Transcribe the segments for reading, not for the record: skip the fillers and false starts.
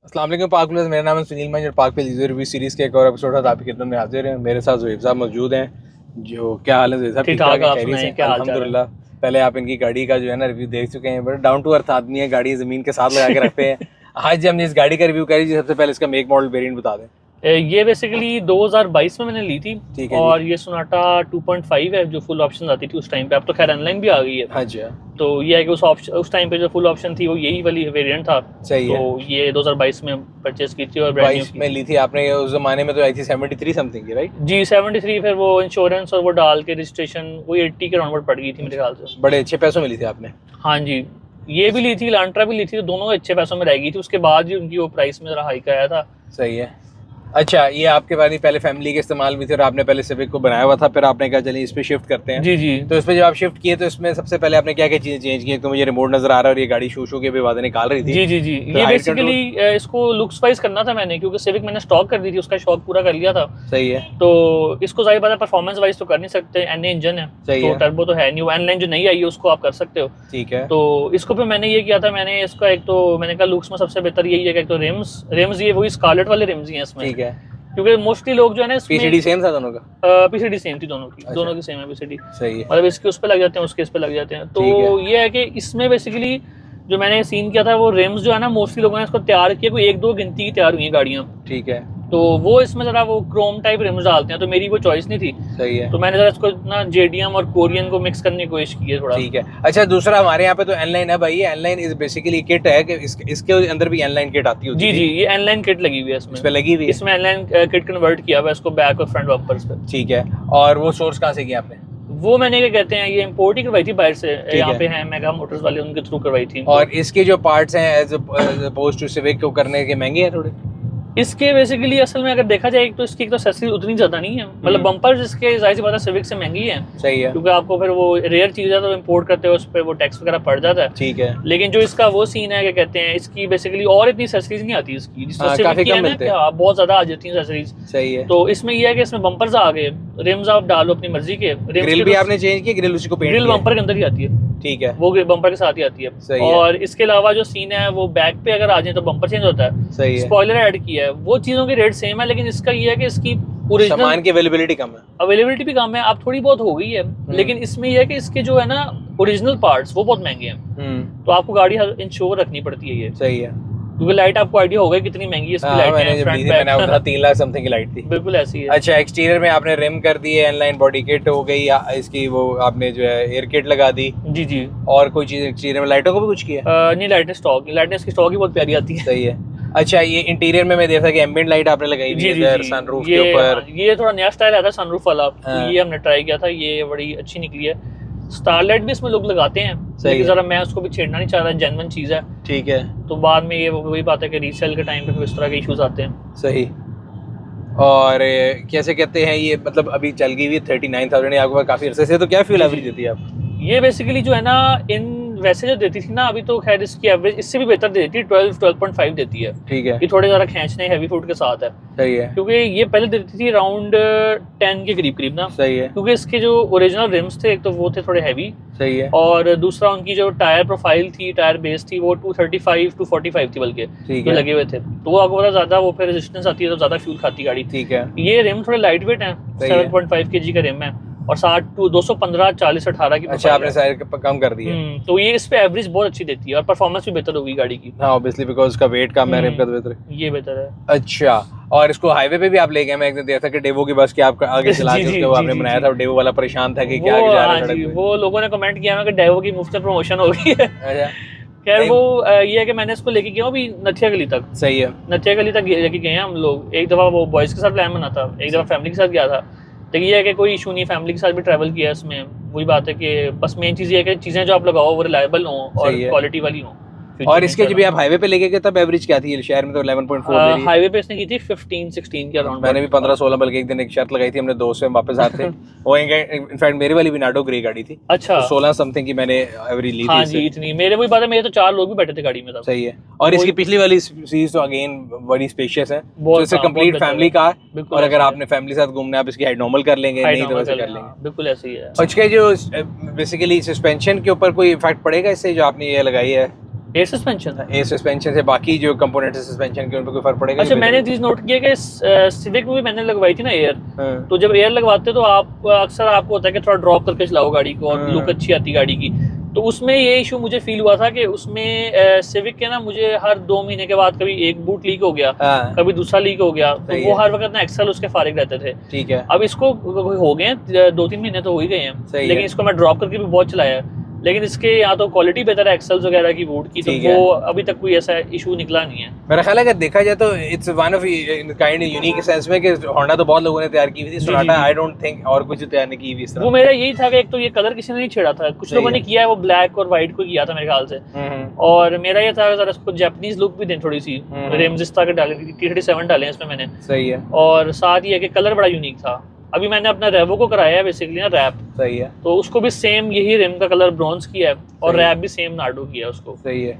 अस्सलाम वालेकुम पाक व्यूअर्स, मेरा नाम है सुनील मंज और पाक पे रिव्यू सीरीज़ के एक और एपिसोड है आपकी खिदमत में हाजिर हैं। मेरे साथ ज़ुहैब साहब मौजूद हैं। जो क्या हाल है ज़ुहैब साहब? ठीक ठाक, आप सुनाएं क्या हाल चाल है? अल्हम्दुलिल्लाह। पहले आप इनकी गाड़ी का जो है ना रिव्यू देख चुके हैं, बड़ा डाउन टू अर्थ आदमी है, गाड़ी ज़मीन के साथ लगा के रखते हैं। आज हम इस गाड़ी का रिव्यू करें, सबसे पहले इसका मेक मॉडल वेरिएंट बता दें। ये बेसिकली 2022 में मैंने ली थी। ठीक है और ये सोनाटा 2.5 है जो फुल ऑप्शन आती थी उस टाइम पे। अब तो खैर ऑनलाइन भी आ गई है। हाँ जी। तो ये है कि उस टाइम पे जो फुल ऑप्शन थी वो यही वाली वेरिएंट था। सही है। तो ये 2022 में परचेज की थी और 22 में ली थी आपने। उस जमाने में तो आई थी 73 समथिंग की, राइट जी 73। फिर वो इंश्योरेंस और वो डाल के रजिस्ट्रेशन वो 80 के राउंड पड़ गई थी मेरे ख्याल से। बड़े अच्छे पैसों में ली थी आपने। हाँ जी, ये भी ली थी, लांट्रा भी ली थी, तो दोनों अच्छे पैसों में रह गई थी। उसके बाद ही उनकी वो प्राइस में जरा हाइक आया था। सही है। अच्छा, ये आपके बाद ही पहले फैमिली के इस्तेमाल भी थे और आपने पहले सिविक को बनाया हुआ था, फिर आपने कहा चलिए इस पे शिफ्ट करते हैं। जी जी। तो इस पे जब आप शिफ्ट किए तो इसमें सबसे पहले आपने क्या क्या चीज़ें चेंज की? तो मुझे रिमोट नज़र आ रहा है और ये गाड़ी शू शू के भी आवाज़ें निकाल रही थी। जी जी जी। तो ये बेसिकली इसको लुक्स वाइज करना था मैंने, क्योंकि सिविक मैंने स्टॉक कर दी थी, उसका शौक पूरा कर लिया था। सही है। तो इसको जाहिर बात है परफॉर्मेंस वाइज तो कर नहीं सकते, एनए इंजन है। सही तो है। टर्बो तो है नहीं, एन लाइन जो नहीं आई है उसको आप कर सकते हो। ठीक है। तो इसको फिर मैंने ये किया था, मैंने इसका एक तो मैंने कहा लुक्स में सबसे बेहतर यही है कि एक तो रिम्स ये वही स्कारलेट वाले रिम्स ही हैं इसमें। ठीक है। क्योंकि मोस्टली लोग जो है ना पीसीडी सेम था दोनों का? पीसीडी सेम थी दोनों की। अच्छा। दोनों की सेम है पीसीडी। सही है। मतलब इसके उस पे लग जाते हैं, उसके इस पे लग जाते हैं। तो ठीक है। ये है कि इसमें बेसिकली जो मैंने सीन किया था वो रिम्स जो है ना मोस्टली लोगों ने इसको तैयार किया, कोई एक दो गिनती की तैयार हुई है गाड़ियाँ। ठीक है। तो वो इसमें जरा वो क्रोम टाइप रिम्स डालते हैं, तो मेरी वो चॉइस नहीं थी। सही है। तो मैंने जरा इसको ना जेडीएम और कोरियन को मिक्स करने की कोशिश की है थोड़ा। ठीक है। अच्छा, दूसरा हमारे यहाँ पे तो एनलाइन है भाई। एनलाइन इज बेसिकली किट है कि इसके अंदर भी एनलाइन किट आती होती जी थी। जी, ये एनलाइन किट लगी हुई है इसमें। इस पे लगी हुई है? इसमें एनलाइन किट कन्वर्ट किया हुआ है इसको बैक और फ्रंट बम्पर्स पे। ठीक है। और वो सोर्स कहाँ से किया आपने? वो मैंने क्या कहते हैं ये इंपोर्ट ही करवाई थी बाहर से। यहाँ है। पे हैं मेगा मोटर्स वाले, उनके थ्रू करवाई थी। और इसके जो पार्ट्स हैं एज अपोज टू सिविक को करने के महंगे हैं थोड़े? इसके बेसिकली असल में अगर देखा जाए तो इसकी तो एक्सेसरीज उतनी ज्यादा नहीं है। मतलब बम्पर्स इसके जाहिर सी बात है सिविक से महंगी है। सही है। क्योंकि आपको फिर वो रेयर चीज है तो इंपोर्ट करते हो, उस पर वो टैक्स वगैरह पड़ जाता है। ठीक है। लेकिन जो इसका वो सीन है क्या कहते हैं इसकी बेसिकली और इतनी एक्सेसरीज नहीं आती इसकी, काफी कम मिलते हैं। बहुत ज्यादा आ जाती है एक्सेसरीज। सही है। तो इसमें ये है कि इसमें बम्पर्स आ गए, रिम्स आप डालो अपनी मर्जी के। ग्रिल भी आपने चेंज की? ग्रिल उसी को पेंट ग्रिल किया? बम्पर के अंदर ही आती है। ठीक है। वो बम्पर के साथ ही आती है। सही है। और इसके अलावा जो सीन है वो बैक पे अगर आ जाए तो बम्पर चेंज होता है। सही है। स्पॉइलर ऐड किया है, वो चीजों की रेट सेम है, लेकिन इसका ये है कि इसकी ओरिजिनल सामान की अवेलेबिलिटी कम है। अवेलेबिलिटी भी कम है, अब थोड़ी बहुत हो गई है। लेकिन इसमें ये है कि इसके जो है ना ओरिजिनल पार्ट्स वो बहुत महंगे हैं। तो आपको गाड़ी इंश्योर रखनी पड़ती है ये। सही है। क्योंकि लाइट आपको आइडिया होगा कितनी महंगी है इसकी लाइट है, फ्रंट बैक 3 लाख समथिंग की लाइट थी। बिल्कुल ऐसी है। अच्छा, एक्सटीरियर में आपने रिम कर दी है, एनलाइन बॉडी किट हो गई, या इसकी वो आपने जो है एयर किट लगा दी? जी जी। और कोई चीज एक्सटीरियर में लाइटों को भी कुछ किया? नहीं, लाइटें इसकी स्टॉक ही बहुत प्यारी आती है। सही है। अच्छा, ये इंटीरियर में मैं देखा कि एम्बिएंट लाइट आपने लगाई हुई है इधर सनरूफ के ऊपर। ये थोड़ा नया स्टाइल आता है सनरूफ वाला। तो ये हमने ट्राई किया था, ये बड़ी अच्छी निकली है। स्टारलाइट भी इसमें लोग लगाते हैं, लेकिन जरा मैं उसको भी छेड़ना नहीं चाह रहा, जेन्युइन चीज है। ठीक है। तो बाद में ये वही बात है कि रीसेल के टाइम पे इस तरह के इश्यूज आते हैं। सही। और कैसे कहते हैं ये, मतलब अभी चल गई हुई 39,000 आपके पास काफी अरसे से, तो क्या फ्यूल एवरेज देती है आप? ये बेसिकली जो है ना इन वैसे जो देती थी ना, अभी तो खैर इसकी एवरेज इससे भी बेहतर देती है, 12.5 देती है। ठीक है। ये थोड़े ज़्यादा खींचने हैवी फूड के साथ है। सही है। क्योंकि ये पहले देती थी अराउंड 10 के करीब ना। सही है। क्योंकि इसके जो ओरिजिनल रिम्स थे एक तो वो थे थोड़े हैवी। सही है। और दूसरा उनकी जो टायर प्रोफाइल थी, टायर बेस थी, वो 235 245 थी बल्कि जो लगे हुए थे। तो वो आपको पता ज़्यादा वो फिर रेजिस्टेंस आती है तो ज़्यादा फ्यूल खाती गाड़ी। ठीक है। ये रिम थोड़े लाइट वेट है, 7.5 kg का रिम है और 215 40 18 की। अच्छा, आपने साइज कम कर दिया। तो ये इस पे एवरेज बहुत अच्छी देती है और परफॉर्मेंस भी बेहतर होगी गाड़ी की। हाँ, ऑब्वियसली बिकॉज़ उसका वेट कम है, रिम का तो बेहतर है। ये बेहतर है। अच्छा, और इसको हाईवे पे भी आप ले गए? मैं एक दिन देखा कि डेवो की बस के आप आगे चला के उसके वो आपने बनाया था, डेवो वाला परेशान था कि क्या आगे जा रहा है सड़क पे। वो लोगों ने कमेंट किया कि डेवो की मुफ्त में प्रमोशन हो गई है। अच्छा। खैर वो ये है कि मैंने इसको लेके गया अभी नथिया गली तक। सही है। नथिया गली तक लेके गए हैं हम लोग। एक दफ़ा वो बॉयज़ के साथ प्लान बना था, एक दफ़ा फैमिली के साथ गया था। लेकिन ये है कि कोई इशू नहीं, फैमिली के साथ भी ट्रैवल किया इसमें। वही बात है कि बस मेन चीज़ ये है कि चीज़ें जो आप लगाओ वो रिलायबल हों और क्वालिटी वाली हों। और इसके जब आप हाईवे पे लेके गए तब एवरेज क्या थी? शहर में तो 11.4 दे रही है। हाईवे पे इसने की थी 15-16 के अराउंड। मैंने भी 15-16, बल्कि एक दिन एक शर्त लगाई थी, हमने दोस्त से वापस आते वो इनफैक्ट मेरी वाली विनाडो ग्रे गाड़ी थी। अच्छा। 16 समथिंग की मैंने एवरेज ली थी। हाँ जी, इतनी मेरे वही बात है, मेरे तो 4 लोग भी बैठे थे गाड़ी में तब। सही है। और इसकी पिछली वाली सीरीज तो अगेन बड़ी स्पेशियस है, तो इससे कंप्लीट फैमिली कार। और अगर आपने फैमिली के साथ घूमना है आप इसकी हाइट नॉर्मल कर लेंगे, नहीं तो वैसे कर लेंगे। बिल्कुल ऐसे ही है। और इसके जो बेसिकली सस्पेंशन के ऊपर कोई इफेक्ट पड़ेगा इससे जो आपने ये लगाई है? Air suspension. एयर सस्पेंशन से बाकी जो कंपोनेंट है सस्पेंशन के उन पे कोई फर्क पड़ेगा? अच्छा, मैंने चीज नोट किया कि सिविक में भी मैंने लगवाई थी ना एयर, हाँ। तो जब एयर लगवाते तो आप अक्सर आपको होता है कि थोड़ा ड्रॉप करके चलाओ गाड़ी को और हाँ। लुक अच्छी आती गाड़ी की, तो उसमें ये इशू मुझे फील हुआ था कि उसमें सिविक के ना मुझे हर 2 महीने के बाद कभी एक बूट लीक हो गया, हाँ। कभी दूसरा लीक हो गया, तो सही वो है। हर वक्त ना एक्सेल उसके फारिग रहते थे। ठीक है। अब इसको हो गए हैं 2-3 महीने तो हो ही गए हैं, सही लेकिन है। इसको मैं ड्रॉप करके भी बहुत चलाया है, लेकिन इसके या तो क्वालिटी बेहतर है एक्सेल्स वगैरह की बूट की, तो ठीक है। वो अभी तक कोई ऐसा इशू निकला नहीं है। मेरा ख्याल है अगर देखा जाए तो it's one of kind unique sense में कि होंडा तो बहुत लोगों ने तैयार की हुई थी, जी, सोनाटा जी। आई डोंट थिंक और कुछ तैयार नहीं की हुई इस वो तरह। मेरा यही था कि एक तो ये कलर किसी ने नहीं छेड़ा था, कुछ सही लोगों ने है। किया है, वो ब्लैक और व्हाइट को किया था मेरे ख्याल से, हम्म। और मेरा ये था जरा इसको जापानीज लुक भी दें थोड़ी सी, हम्म। रिम्स इस तरह के डाले, T37 डाले हैं इसमें मैंने, सही है। और साथ ही है कि कलर बड़ा यूनिक था। अभी मैंने अपना रेवो को कराया है बेसिकली ना रैप, सही है। तो उसको भी सेम यही रिम का कलर ब्रॉन्ज किया है और सही है। रैप भी सेम नार्डो किया है उसको। सही है।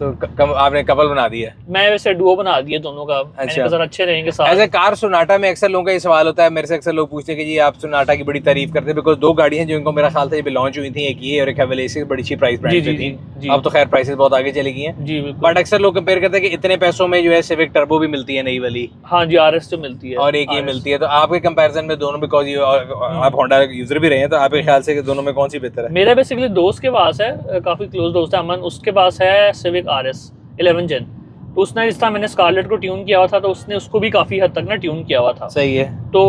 तो आपने कपल बना दिया? मैं वैसे डुओ बना दिया दोनों का, मैंने कहा जरा अच्छे रहेंगे साथ। एज ए कार सोनाटा में अक्सर लोगों का ये सवाल होता है, मेरे से अक्सर लोग पूछते हैं कि जी आप सोनाटा की बड़ी तारीफ करते हैं, बिकॉज 2 गाड़ी हैं जिनको मेरा ख्याल था जब लॉन्च हुई थी, एक ये और एक हेवेलेसिस, बड़ी अच्छी प्राइस जी ब्रांड जी पे जी थी। जी। अब तो खैर प्राइसेस बहुत आगे चली गई हैं, जी बिल्कुल। बट अक्सर लोग कंपेयर करते हैं कि इतने पैसों में जो है सिविक टर्बो भी मिलती है नई वाली, हाँ जी, RS तो मिलती है और एक ये RS। मिलती है, तो आपके कंपैरिजन में दोनों, बिकॉज आप होंडा यूजर भी रहे हैं, तो आपके ख्याल से दोनों में कौन सी बेहतर है? मेरा बेसिकली दोस्त के पास है, काफी क्लोज दोस्त है अमन, उसके पास है सिविक RS 11 जेन, तो उसने जिस तरह मैंने स्कारलेट को ट्यून किया हुआ था, तो उसने उसको भी काफी हद तक ना ट्यून किया हुआ था। सही है। तो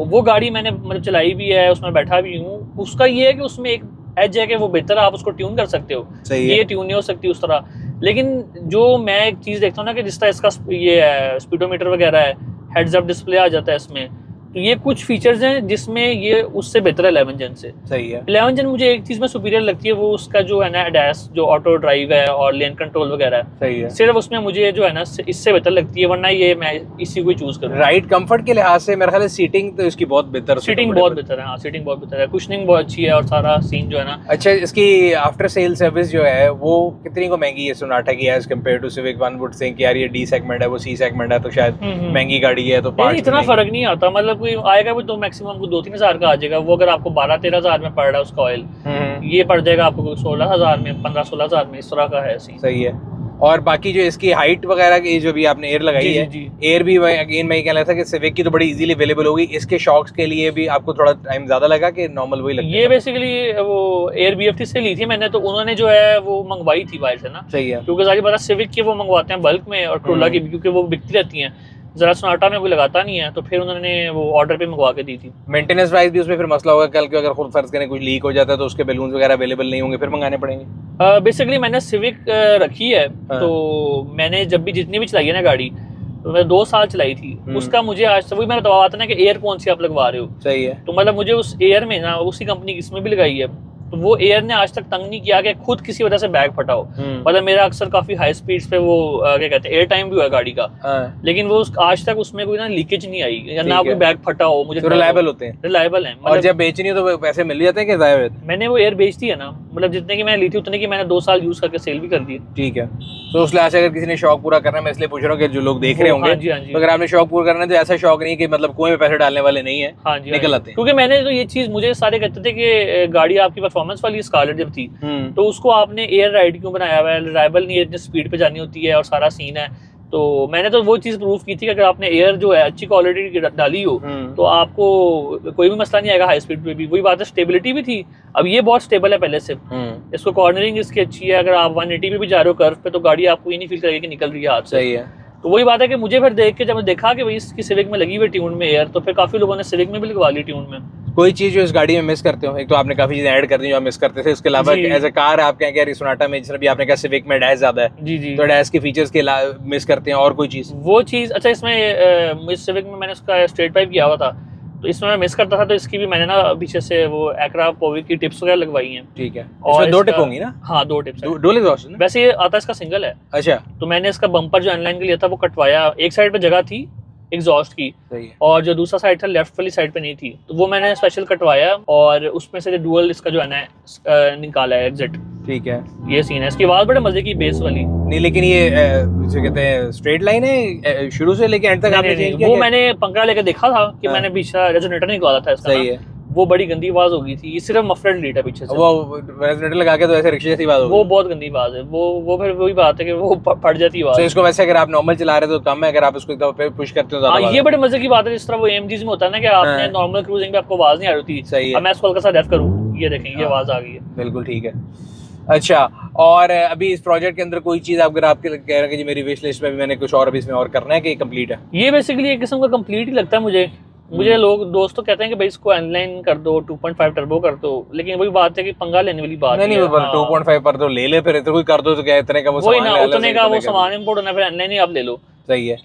वो गाड़ी मैंने मतलब चलाई भी है, उसमें बैठा भी हूँ। उसका ये है कि उसमें एक एज है कि वो बेहतर आप उसको ट्यून कर सकते हो, सही है। ये ट्यून नहीं हो सकती उस तरह। लेकिन जो मैं एक चीज़ देखता हूँ ना कि जिस तरह इसका ये है स्पीडोमीटर वगैरह है, हेड्स अप डिस्प्ले आ जाता है इसमें, तो ये कुछ फीचर्स हैं जिसमें ये उससे बेहतर है 11 जेन से। सही है। 11 जेन मुझे एक चीज़ में सुपीरियर लगती है, वो उसका जो है ना ADAS जो ऑटो ड्राइव है और लेन कंट्रोल वगैरह है, सही है। सिर्फ उसमें मुझे जो है ना इससे बेहतर लगती है, वरना ये मैं इसी को चूज करूँ। राइड कंफर्ट के लिहाज से मेरे ख्याल है सीटिंग तो इसकी बहुत बेहतर, सीटिंग बहुत बेहतर है, हाँ सीटिंग बहुत बेहतर है, कुशनिंग बहुत अच्छी है, और सारा सीन जो है ना। अच्छा, इसकी आफ्टर सेल सर्विस जो है वो कितनी को महंगी है सोनाटा की as compare to Civic? One would think यार ये D सेगमेंट है, वो C सेगमेंट है, तो शायद महंगी गाड़ी है, तो नहीं इतना फर्क नहीं आता, मतलब कोई आएगा भी तो मैक्सिमम आपको 2-3 हज़ार का आ जाएगा। वो अगर आपको 12-13 हज़ार में पड़ रहा है उसका ऑयल, ये पड़ जाएगा आपको 16 हज़ार में, 15-16 हज़ार में, इस तरह का है सीन। सही है। और बाकी जो इसकी हाइट वगैरह की जो भी आपने एयर लगाई है, एयर भी अगेन मैं कह रहा था कि सिविक की तो बड़ी इजीली अवेलेबल होगी, इसके शॉक्स के लिए भी आपको थोड़ा टाइम ज्यादा लगा कि नॉर्मल वही लगता है? ये बेसिकली वो एयर BFT से ली थी मैंने, तो उन्होंने जो है वो मंगवाई थी बाहर से ना। सही है। क्योंकि सारी पता सिविक की वो मंगवाते हैं बल्क में, और क्रोला की भी, क्योंकि वो बिकती रहती हैं, जरा सोनाटा में कोई लगाता नहीं है, तो फिर उन्होंने वो ऑर्डर पे मंगवा के दी थी। मेंटेनेंस वाइज भी उसमें फिर मसला होगा कल के, अगर खुद फर्ज करें कुछ लीक हो जाता है तो उसके बैलून वगैरह अवेलेबल नहीं होंगे, फिर मंगाने पड़ेंगे? बेसिकली मैंने सिविक रखी है, हाँ। तो मैंने जब भी जितनी भी चलाई है ना गाड़ी, तो मैं 2 साल चलाई थी, उसका मुझे आज तक वही मैंने दवा आता ना कि एयर कौन सी आप लगवा रहे हो। सही है। तो मतलब मुझे उस एयर में ना उसी कंपनी की इसमें भी लगाई है, तो वो एयर ने आज तक तंग नहीं किया कि खुद किसी वजह से बैग फटा हो। मतलब मेरा अक्सर काफी हाई स्पीड्स पे वो क्या कहते हैं एयर टाइम भी हुआ गाड़ी का, लेकिन वो आज तक उसमें कोई ना लीकेज नहीं आई, या ना कोई बैग फटा हो। मुझे रिलायबल होते हैं, रिलायबल है। और जब बेचनी हो तो पैसे मिल जाते हैं कि ज़ाया होते हैं? मैंने वो एयर बेच दी है ना, मतलब जितने की मैंने ली थी उतने की मैंने 2 साल यूज करके सेल भी कर दी। ठीक है। तो उस लिहाज से अगर किसी ने शौक पूरा करना है, मैं इसलिए पूछ रहा हूँ कि जो लोग देख रहे होंगे, तो अगर आपने शौक पूरा करना है तो ऐसा शौक नहीं है कि मतलब कुएं में पैसे डालने वाले नहीं है, हाँ जी, निकल आते हैं। क्योंकि मैंने तो ये चीज मुझे सारे कहते थे कि गाड़ी आपकी परफॉर्मेंस वाली स्कारलेट जब थी, तो उसको आपने एयर राइड क्यों बनाया हुआ है, रिलायबल नहीं है, इतनी स्पीड पे जानी होती है और सारा सीन है। तो मैंने तो वो चीज़ प्रूफ की थी कि अगर आपने एयर जो है अच्छी क्वालिटी की डाली हो तो आपको कोई भी मसला नहीं आएगा हाई स्पीड पे भी। वही बात है, स्टेबिलिटी भी थी, अब ये बहुत स्टेबल है पहले से। इसको कॉर्नरिंग इसकी अच्छी है, अगर आप 180 पे भी जा रहे हो कर्व पे तो गाड़ी आपको ये नहीं फील करेगी कि निकल रही है हाथ से। सही है। तो वही बात है कि मुझे फिर देख के जब मैं देखा कि भाई इसकी सिविक में लगी हुई ट्यून में एयर, तो फिर काफी लोगों ने सिविक में भी लगवा ली ट्यून में। कोई चीज जो इस गाड़ी में मिस करते हो? एक तो आपने काफी चीजें ऐड कर दी जो आप मिस करते थे, उसके अलावा एज अ कार आप क्या कह रही सोनाटा में, जैसे भी आपने कहा सिविक में डैश ज्यादा है, जी जी, तो डैश के फीचर्स के मिस करते हैं, और कोई चीज? वो चीज अच्छा, इसमें सिविक में मैंने उसका स्ट्रेट पाइप किया हुआ था, तो इसमें मैं मिस करता था, तो इसकी भी मैंने ना पीछे से वो एक्रा पोवी की टिप्स वगैरह लगवाई हैं। ठीक है। और इसमें 2 टिप होंगी ना? हाँ 2 टिप्स है। डुअल एग्जॉस्ट है? वैसे ये आता इसका सिंगल है। अच्छा। तो मैंने इसका बम्पर जो ऑनलाइन के लिया था वो कटवाया, एक साइड पे जगह थी एग्जॉस्ट की, और जो दूसरा साइड था लेफ्ट वाली साइड पे नहीं थी, तो वो मैंने स्पेशल कटवाया और उसमें से डुअल इसका जो है ना निकाला है एग्जिट। ठीक है, ये सीन है। इसकी आवाज बड़े मजे की बेस वाली नहीं, लेकिन ये जो कहते हैं स्ट्रेट लाइन है शुरू से लेके एंड तक आपने चेंज किया? वो मैंने पंखा लेके देखा था कि मैंने पीछे रेजोनेटर निकाला था इसका। सही है। वो बड़ी गंदी आवाज हो गई थी, ये सिर्फ मफलर लीड है पीछे से, वो रेजोनेटर लगा के तो ऐसे रिक्शे जैसी बात होगी। वो बहुत गंदी आवाज है, वो फिर वही बात है कि वो फट जाती आवाज। तो इसको वैसे अगर आप नॉर्मल चला रहे हो तो कम है, अगर आप इसको एकदम पे पुश करते हो ज्यादा हाँ, ये बड़े मजे की बात है, जिस तरह वो AMGs में होता है ना कि आपने नॉर्मल क्रूजिंग पे आपको आवाज नहीं आ रही थी। सही है। अब मैं इसको हल्का सा डेफ करूँ, ये देखें ये आवाज आ गई है। बिल्कुल ठीक है। अच्छा, और अभी इस प्रोजेक्ट के अंदर कोई चीज़ अगर आपके कह रहे हैं कि जी मेरी विश लिस्ट में भी मैंने कुछ और अभी इसमें और करना है कि कंप्लीट है? ये बेसिकली एक किस्म का कंप्लीट ही लगता है मुझे लोग दोस्त तो कहते हैं कि भाई इसको ऑनलाइन कर दो, 2.5 टर्बो कर दो, लेकिन वही बात है कि पंगा लेने वाली बात नहीं, 2.5 पर तो ले ले, फिर इतना कोई कर दो तो क्या इतने का वो वही ना, उतने का वो सामान इंपोर्ट होना, फिर ऑनलाइन ही आप ले लो। सही है।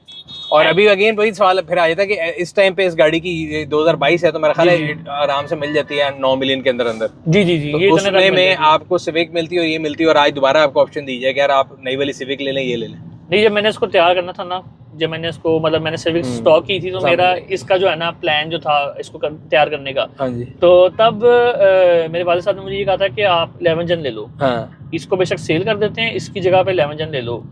और अभी अगेन वही सवाल फिर आ जाता है कि इस टाइम पे इस गाड़ी की 2022 है तो मेरा ख्याल है आराम से मिल जाती है 9 मिलियन के अंदर अंदर। जी, तो ये उसमें में आपको सिविक मिलती है और ये मिलती है, और आज दोबारा आपको ऑप्शन दी जाए कि यार आप नई वाली सिविक ले लें, ये ले लें। नहीं, जब मैंने इसको तैयार करना था ना, जब मैंने इसको मतलब मैंने सिविक स्टॉक की थी, तो मेरा इसका जो है ना प्लान जो था इसको तैयार करने का, हाँ जी, तो तब मेरे वाले साहब ने मुझे ये कहा था कि आप 11 जन ले लो। हाँ, इसको बेशक सेल कर देते हैं, इसकी जगह पे 11 जन ले लो,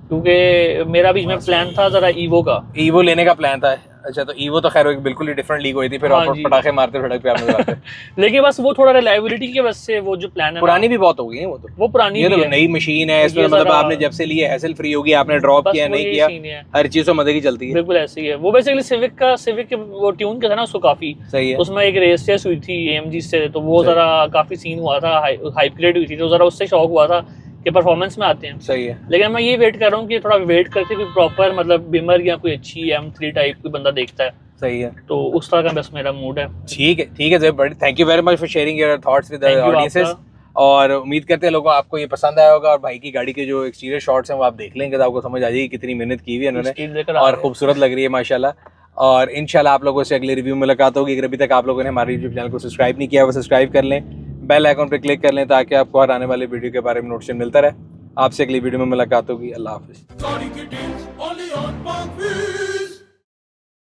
क्योंकि मेरा बीच में प्लान था जरा ईवो का, ईवो लेने का प्लान था। अच्छा, तो ईवो तो खैर एक बिल्कुल ही डिफरेंट लीग हुई थी, फिर आप पटाखे मारते सड़क पे आपने जाते। लेकिन बस वो थोड़ा रिलायबिलिटी की वजह से वो जो प्लान है पुरानी भी बहुत हो गई है वो पुरानी ये तो नई मशीन है, इसमें मतलब आपने जब से ली है हैसल फ्री होगी, आपने ड्रॉप किया नहीं किया, हर चीज तो मजे की चलती है। बिल्कुल ऐसी है वो। बेसिकली सिविक वो ट्यून का था ना, उसको काफी सही है, उसमें एक रेस चेस हुई थी AMG से, तो वो जरा काफी सीन हुआ था, हाइप क्रिएट हुई थी, तो जरा उससे शौक हुआ था कि परफॉर्मेंस में आते हैं। सही है। लेकिन मैं ये वेट कर रहा हूँ कि थोड़ा वेट करके कोई प्रॉपर मतलब बिमर या कोई अच्छी M3 टाइप कोई बंदा देखता है। सही है, तो उस तरह का बस मेरा मूड है। ठीक है ज़ेब, बड़ी thank you very much for sharing your thoughts with the audiences, और उम्मीद करते हैं लोगों को आपको ये पसंद आया होगा, और भाई की गाड़ी के जो एक्सटीरियर शॉट्स हैं वो आप देख लेंगे तो आपको समझ आ जाएगी कितनी मेहनत की हुई है इन्होंने, और खूबसूरत लग रही है माशाल्लाह। और इंशाल्लाह आप लोगों से अगले रिव्यू में मुलाकात होगी। अगर अभी तक आप लोगों ने हमारे यूट्यूब चैनल को सब्सक्राइब नहीं किया वो सब्सक्राइब कर लें, बेल आइकन पर क्लिक कर लें ताकि आपको हर आने वाले वीडियो के बारे में नोटिफिकेशन मिलता रहे। आपसे अगली वीडियो में मुलाकात होगी। अल्लाह हाफिज़।